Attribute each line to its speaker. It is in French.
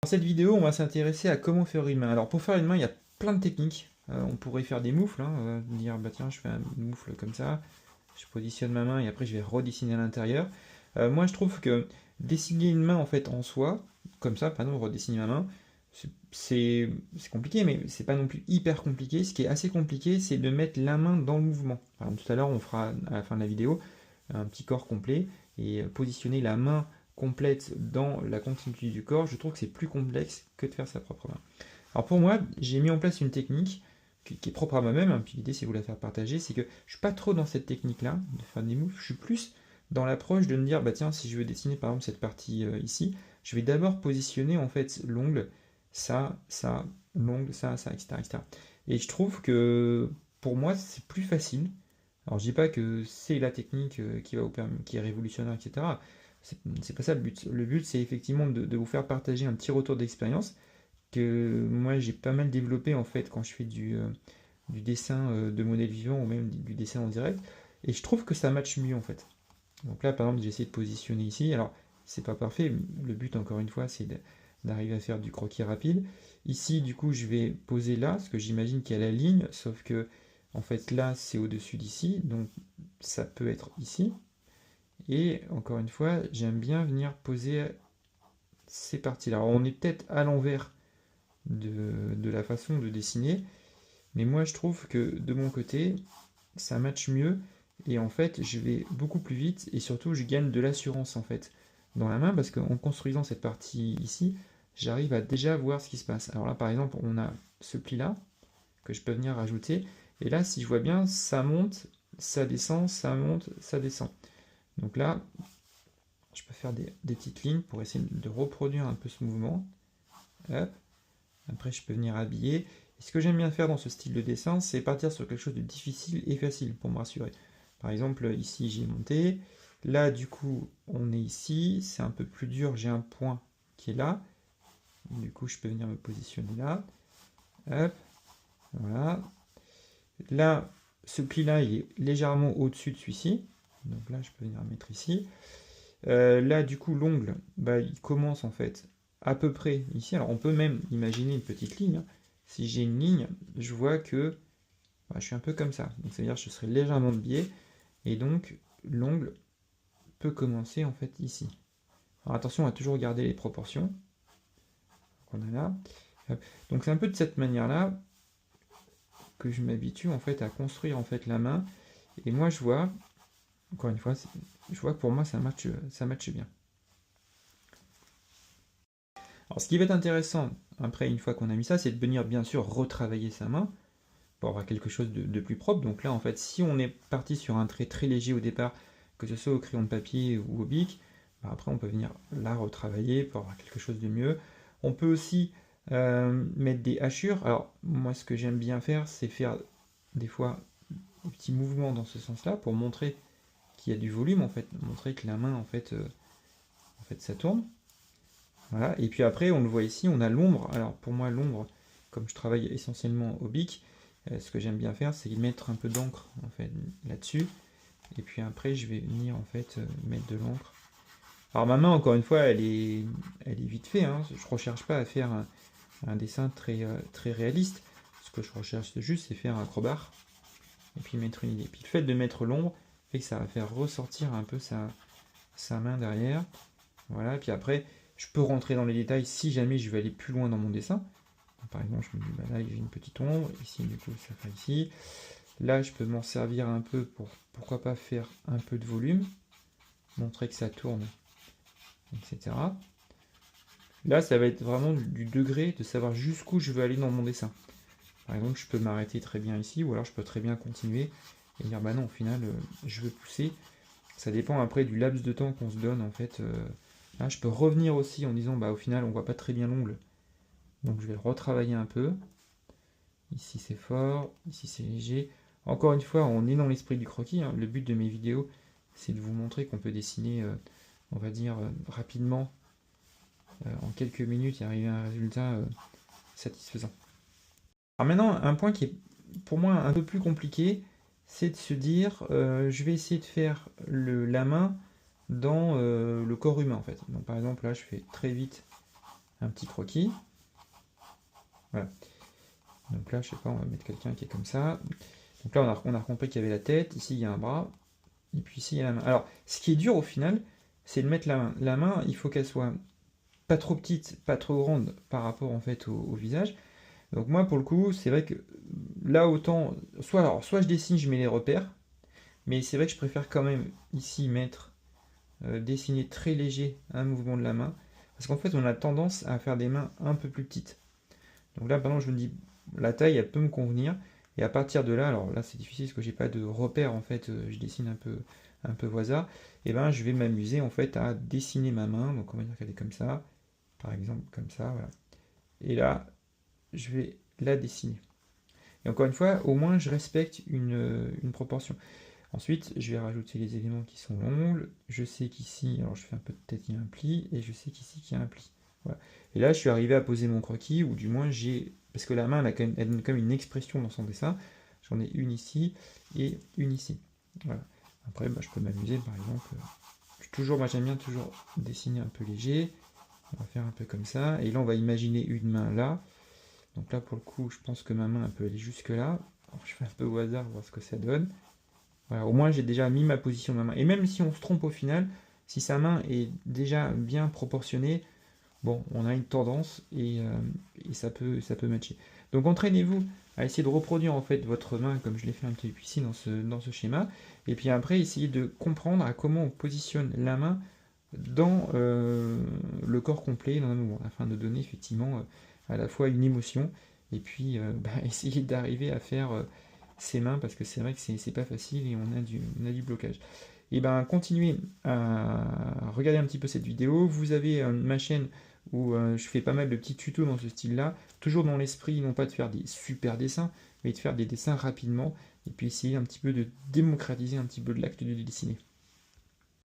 Speaker 1: Dans cette vidéo, on va s'intéresser à comment faire une main. Alors pour faire une main, il y a plein de techniques. On pourrait faire des moufles, dire bah tiens, je fais un moufle comme ça, je positionne ma main et après je vais redessiner à l'intérieur. Moi je trouve que dessiner une main en fait en soi, comme ça, pardon, redessiner ma main, c'est compliqué, mais c'est pas non plus hyper compliqué. Ce qui est assez compliqué, c'est de mettre la main dans le mouvement. Par exemple, tout à l'heure, on fera à la fin de la vidéo un petit corps complet et positionner la main complète dans la continuité du corps, je trouve que c'est plus complexe que de faire sa propre main. Alors pour moi, j'ai mis en place une technique qui est propre à moi-même, puis l'idée c'est vous la faire partager, c'est que je suis pas trop dans cette technique-là, de faire des moves, je suis plus dans l'approche de me dire, bah tiens, si je veux dessiner par exemple cette partie ici, je vais d'abord positionner en fait l'ongle, ça, l'ongle, ça, etc., etc. Et je trouve que pour moi c'est plus facile. Alors je dis pas que c'est la technique qui va vous permettre, qui est révolutionnaire, etc. C'est pas ça le but. Le but, c'est effectivement de vous faire partager un petit retour d'expérience que moi j'ai pas mal développé en fait quand je fais du dessin de modèles vivants ou même du dessin en direct. Et je trouve que ça matche mieux en fait. Donc là, par exemple, j'ai essayé de positionner ici. Alors, c'est pas parfait. Le but, encore une fois, c'est d'arriver à faire du croquis rapide. Ici, du coup, je vais poser là, parce que j'imagine qu'il y a la ligne, sauf que en fait là, c'est au-dessus d'ici, donc ça peut être ici. Et encore une fois, j'aime bien venir poser ces parties-là. Alors, on est peut-être à l'envers de la façon de dessiner, mais moi je trouve que de mon côté, ça matche mieux, et en fait, je vais beaucoup plus vite, et surtout, je gagne de l'assurance en fait dans la main, parce qu'en construisant cette partie ici, j'arrive à déjà voir ce qui se passe. Alors là, par exemple, on a ce pli-là, que je peux venir rajouter, et là, si je vois bien, ça monte, ça descend, ça monte, ça descend. Donc là, je peux faire des petites lignes pour essayer de reproduire un peu ce mouvement. Hop. Après, je peux venir habiller. Et ce que j'aime bien faire dans ce style de dessin, c'est partir sur quelque chose de difficile et facile pour me rassurer. Par exemple, ici, j'ai monté. Là, du coup, on est ici. C'est un peu plus dur. J'ai un point qui est là. Du coup, je peux venir me positionner là. Hop. Voilà. Là, ce pli-là, il est légèrement au-dessus de celui-ci. Donc là, je peux venir mettre ici. Là, du coup, l'ongle, bah, il commence en fait à peu près ici. Alors, on peut même imaginer une petite ligne, hein. Si j'ai une ligne, je vois que bah, je suis un peu comme ça. Donc, c'est-à-dire que je serai légèrement de biais. Et donc, l'ongle peut commencer en fait ici. Alors, attention à toujours garder les proportions qu'on a là. Donc, c'est un peu de cette manière-là que je m'habitue en fait à construire en fait la main. Et moi, je vois, encore une fois, je vois que pour moi, ça matche bien. Alors, ce qui va être intéressant, après, une fois qu'on a mis ça, c'est de venir, bien sûr, retravailler sa main pour avoir quelque chose de plus propre. Donc là, en fait, si on est parti sur un trait très léger au départ, que ce soit au crayon de papier ou au bic, bah après, on peut venir là retravailler pour avoir quelque chose de mieux. On peut aussi mettre des hachures. Alors, moi, ce que j'aime bien faire, c'est faire des fois des petits mouvements dans ce sens-là pour montrer qu'il y a du volume, en fait, montrer que la main, en fait ça tourne. Voilà. Et puis après, on le voit ici, on a l'ombre. Alors pour moi, l'ombre, comme je travaille essentiellement au bic, ce que j'aime bien faire, c'est mettre un peu d'encre en fait là-dessus. Et puis après, je vais venir en fait mettre de l'encre. Alors ma main, encore une fois, elle est vite fait, hein. Je ne recherche pas à faire un dessin très réaliste. Ce que je recherche juste, c'est faire un crowbar et puis mettre une idée. Puis le fait de mettre l'ombre fait que ça va faire ressortir un peu sa main derrière. Voilà. Et puis après, je peux rentrer dans les détails si jamais je veux aller plus loin dans mon dessin. Par exemple, je me dis, bah là, j'ai une petite ombre, ici, du coup, ça fait ici. Là, je peux m'en servir un peu pour, pourquoi pas, faire un peu de volume, montrer que ça tourne, etc. Là, ça va être vraiment du degré de savoir jusqu'où je veux aller dans mon dessin. Par exemple, je peux m'arrêter très bien ici, ou alors je peux très bien continuer et dire, bah non, au final, je veux pousser. Ça dépend après du laps de temps qu'on se donne, en fait. Là, je peux revenir aussi en disant, bah au final, on voit pas très bien l'ongle. Donc je vais le retravailler un peu. Ici c'est fort, ici c'est léger. Encore une fois, on est dans l'esprit du croquis, hein. Le but de mes vidéos, c'est de vous montrer qu'on peut dessiner, on va dire, rapidement, en quelques minutes, et arriver à un résultat satisfaisant. Alors maintenant, un point qui est pour moi un peu plus compliqué, c'est de se dire, je vais essayer de faire la main dans le corps humain en fait. Donc par exemple là, je fais très vite un petit croquis. Voilà. Donc là, je sais pas, on va mettre quelqu'un qui est comme ça. Donc là, on a compris qu'il y avait la tête, ici il y a un bras, et puis ici il y a la main. Alors, ce qui est dur au final, c'est de mettre la main. La main, il faut qu'elle soit pas trop petite, pas trop grande par rapport en fait au visage. Donc moi, pour le coup, c'est vrai que là, autant, soit je dessine, je mets les repères, mais c'est vrai que je préfère quand même ici mettre, dessiner très léger un mouvement de la main, parce qu'en fait, on a tendance à faire des mains un peu plus petites. Donc là, par exemple, je me dis, la taille, elle peut me convenir. Et à partir de là, alors là, c'est difficile parce que j'ai pas de repère, en fait, je dessine un peu au hasard. Et ben, je vais m'amuser, en fait, à dessiner ma main. Donc, on va dire qu'elle est comme ça, par exemple, comme ça, voilà. Et là, je vais la dessiner. Et encore une fois, au moins, je respecte une proportion. Ensuite, je vais rajouter les éléments qui sont longs. Je sais qu'ici, alors je fais un peu de tête, il y a un pli, et je sais qu'ici, il y a un pli. Voilà. Et là, je suis arrivé à poser mon croquis, ou du moins j'ai... Parce que la main, elle donne quand même une expression dans son dessin. J'en ai une ici et une ici. Voilà. Après, bah, je peux m'amuser, par exemple. Moi, j'aime bien toujours dessiner un peu léger. On va faire un peu comme ça. Et là, on va imaginer une main là. Donc là, pour le coup, je pense que ma main, elle peut aller jusque là. Alors, je fais un peu au hasard, voir ce que ça donne. Voilà, au moins j'ai déjà mis ma position de ma main. Et même si on se trompe au final, si sa main est déjà bien proportionnée, bon, on a une tendance et ça peut matcher. Donc entraînez-vous à essayer de reproduire en fait votre main comme je l'ai fait un petit peu ici dans ce schéma. Et puis après, essayez de comprendre à comment on positionne la main dans le corps complet, dans un mouvement, afin de donner effectivement à la fois une émotion et puis essayer d'arriver à faire ses mains parce que c'est vrai que c'est pas facile et on a du blocage. Et ben continuez à regarder un petit peu cette vidéo. Vous avez ma chaîne où je fais pas mal de petits tutos dans ce style-là, toujours dans l'esprit non pas de faire des super dessins, mais de faire des dessins rapidement et puis essayer un petit peu de démocratiser un petit peu de l'acte de dessiner.